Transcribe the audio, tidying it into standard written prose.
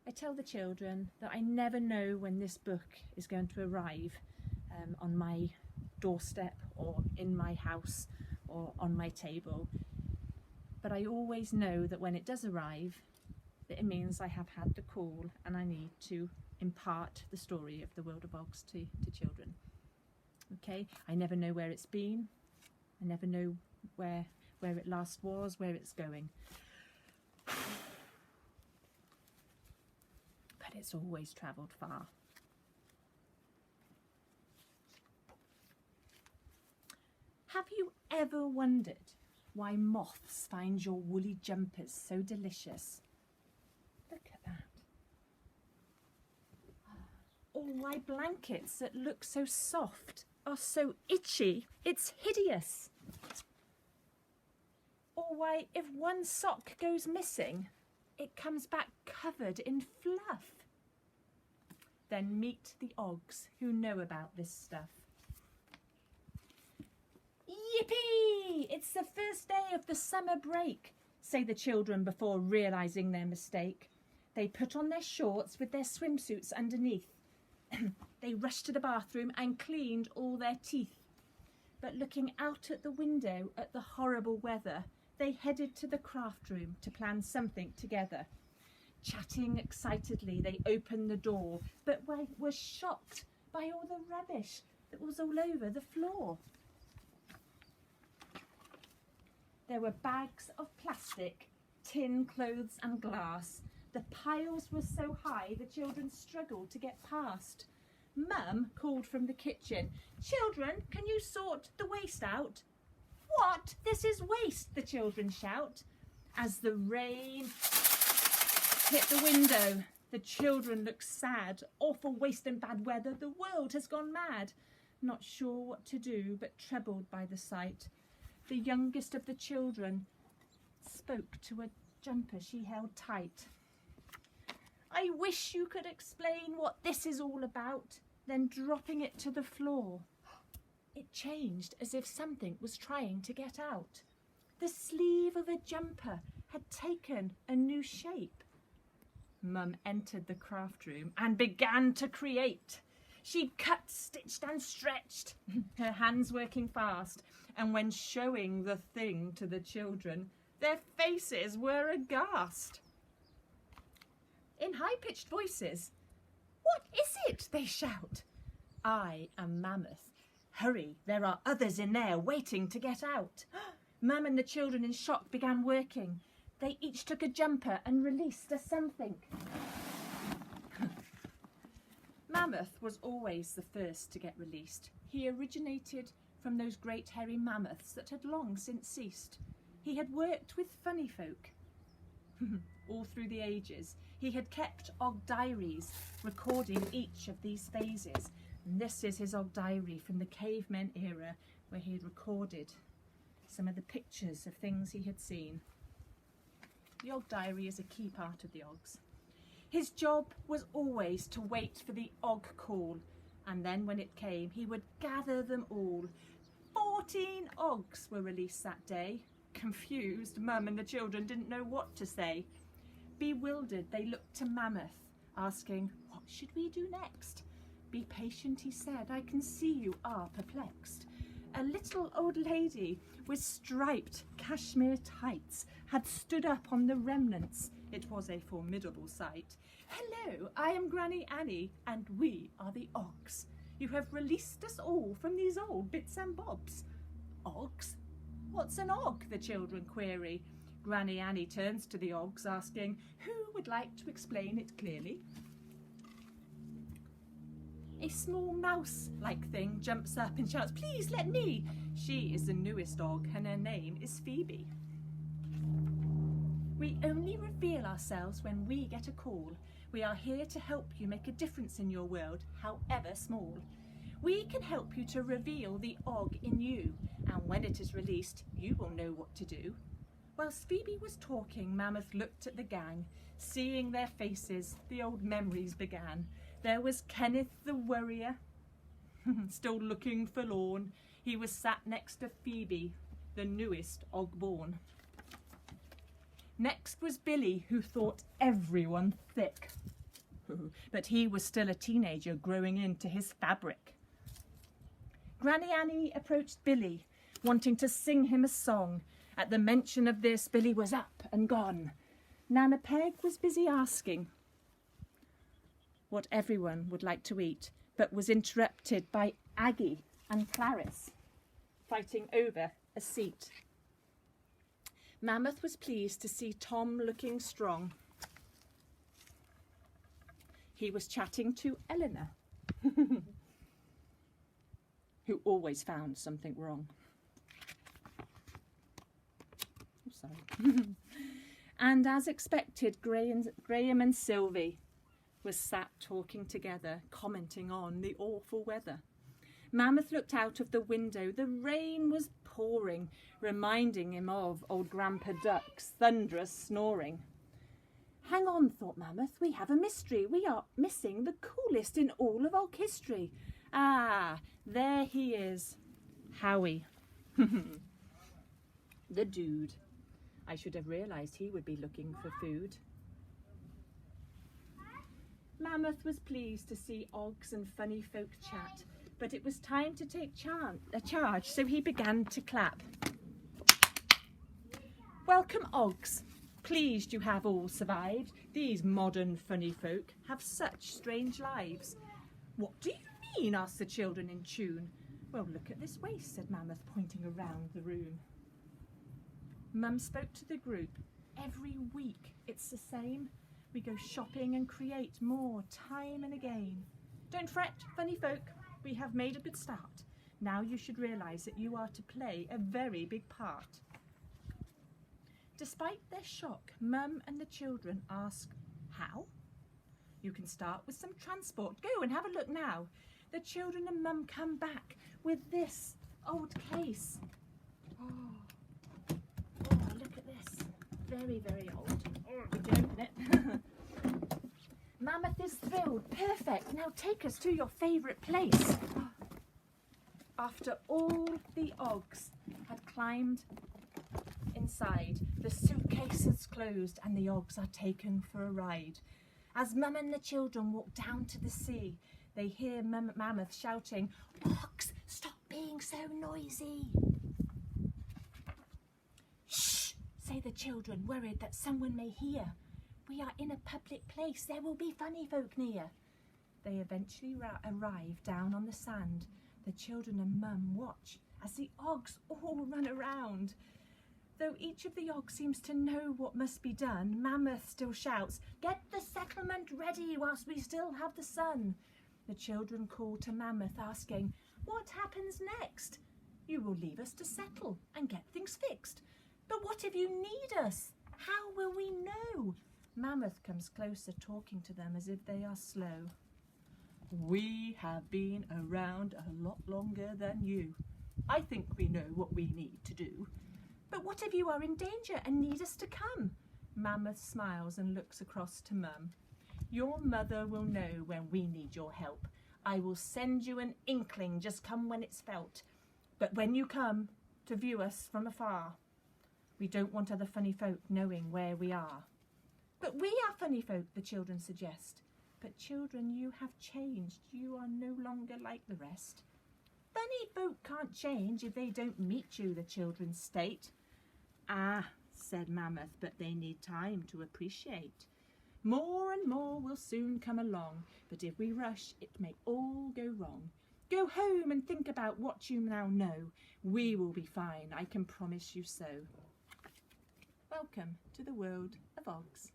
I tell the children that I never know when this book is going to arrive on my doorstep or in my house or on my table. But I always know that when it does arrive, that it means I have had the call and I need to impart the story of the world of Oggs to children. Okay, I never know where it's been. I never know where it last was, where it's going. But it's always travelled far. Have you ever wondered why moths find your woolly jumpers so delicious? Look at that. Or why blankets that look so soft are so itchy? It's hideous. Or why if one sock goes missing, it comes back covered in fluff. Then meet the Oggs who know about this stuff. Yippee! It's the first day of the summer break, say the children before realising their mistake. They put on their shorts with their swimsuits underneath. They rushed to the bathroom and cleaned all their teeth. But looking out at the window at the horrible weather, they headed to the craft room to plan something together. Chatting excitedly, they opened the door, but were shocked by all the rubbish that was all over the floor. There were bags of plastic, tin, clothes and glass. The piles were so high the children struggled to get past. Mum called from the kitchen, "Children, can you sort the waste out?" "What? This is waste," the children shout. As the rain hit the window, the children look sad. Awful waste and bad weather, the world has gone mad. Not sure what to do, but troubled by the sight. The youngest of the children spoke to a jumper she held tight. "I wish you could explain what this is all about." Then dropping it to the floor, it changed as if something was trying to get out. The sleeve of a jumper had taken a new shape. Mum entered the craft room and began to create. She cut, stitched and stretched, her hands working fast, and when showing the thing to the children, their faces were aghast. In high-pitched voices, "What is it?" they shout. "I am Mammoth. Hurry, there are others in there waiting to get out." Mum and the children in shock began working. They each took a jumper and released a something. Mammoth was always the first to get released. He originated from those great hairy mammoths that had long since ceased. He had worked with funny folk all through the ages. He had kept Ogg diaries, recording each of these phases. And this is his Ogg diary from the cavemen era, where he had recorded some of the pictures of things he had seen. The Ogg diary is a key part of the Oggs. His job was always to wait for the Ogg call, and then when it came, he would gather them all. 14 Oggs were released that day. Confused, Mum and the children didn't know what to say. Bewildered, they looked to Mammoth, asking, "What should we do next?" "Be patient," he said, "I can see you are perplexed." A little old lady with striped cashmere tights had stood up on the remnants. It was a formidable sight. "Hello, I am Granny Annie, and we are the Oggs. You have released us all from these old bits and bobs." "Oggs? What's an Ogg?" the children query. Granny Annie turns to the Oggs, asking, "Who would like to explain it clearly?" A small mouse-like thing jumps up and shouts, "Please let me." She is the newest Ogg, and her name is Phoebe. "We only reveal ourselves when we get a call. We are here to help you make a difference in your world, however small. We can help you to reveal the Ogg in you, and when it is released, you will know what to do." Whilst Phoebe was talking, Mammoth looked at the gang. Seeing their faces, the old memories began. There was Kenneth the Worrier, still looking forlorn. He was sat next to Phoebe, the newest Ogg born. Next was Billy, who thought everyone thick. but he was still a teenager growing into his fabric. Granny Annie approached Billy, wanting to sing him a song. At the mention of this, Billy was up and gone. Nana Peg was busy asking what everyone would like to eat, but was interrupted by Aggie and Clarice fighting over a seat. Mammoth was pleased to see Tom looking strong. He was chatting to Eleanor, who always found something wrong. Oh, sorry. And as expected, Graham and Sylvie was sat talking together, commenting on the awful weather. Mammoth looked out of the window. The rain was pouring, reminding him of old Grandpa Duck's thunderous snoring. Hang on, thought Mammoth, we have a mystery. We are missing the coolest in all of Ogg history. Ah, there he is, Howie. The dude. I should have realised he would be looking for food. Mammoth was pleased to see Oggs and funny folk chat, but it was time to take charge, so he began to clap. Welcome, Oggs. Pleased you have all survived. These modern funny folk have such strange lives. What do you mean? Asked the children in tune. Well, look at this waist, said Mammoth, pointing around the room. Mum spoke to the group. Every week it's the same. We go shopping and create more time and again. Don't fret, funny folk. We have made a good start. Now you should realise that you are to play a very big part. Despite their shock, Mum and the children ask, how? You can start with some transport. Go and have a look now. The children and Mum come back with this old case. Oh, look at this. Very, very old. We do open it. Mammoth is thrilled. Perfect. Now take us to your favourite place. After all the Oggs had climbed inside, the suitcases closed and the Oggs are taken for a ride. As Mum and the children walk down to the sea, they hear Mammoth shouting, Oggs, stop being so noisy. Shh, say the children, worried that someone may hear. We are in a public place. There will be funny folk near. They eventually arrive down on the sand. The children and Mum watch as the Oggs all run around. Though each of the Oggs seems to know what must be done, Mammoth still shouts, get the settlement ready whilst we still have the sun. The children call to Mammoth asking, what happens next? You will leave us to settle and get things fixed. But what if you need us? How will we know? Mammoth comes closer, talking to them as if they are slow. We have been around a lot longer than you. I think we know what we need to do. But what if you are in danger and need us to come? Mammoth smiles and looks across to Mum. Your mother will know when we need your help. I will send you an inkling, just come when it's felt. But when you come to view us from afar, we don't want other funny folk knowing where we are. But we are funny folk, the children suggest. But children, you have changed. You are no longer like the rest. Funny folk can't change if they don't meet you, the children state. Ah, said Mammoth, but they need time to appreciate. More and more will soon come along, but if we rush, it may all go wrong. Go home and think about what you now know. We will be fine, I can promise you so. Welcome to the world of Oggs.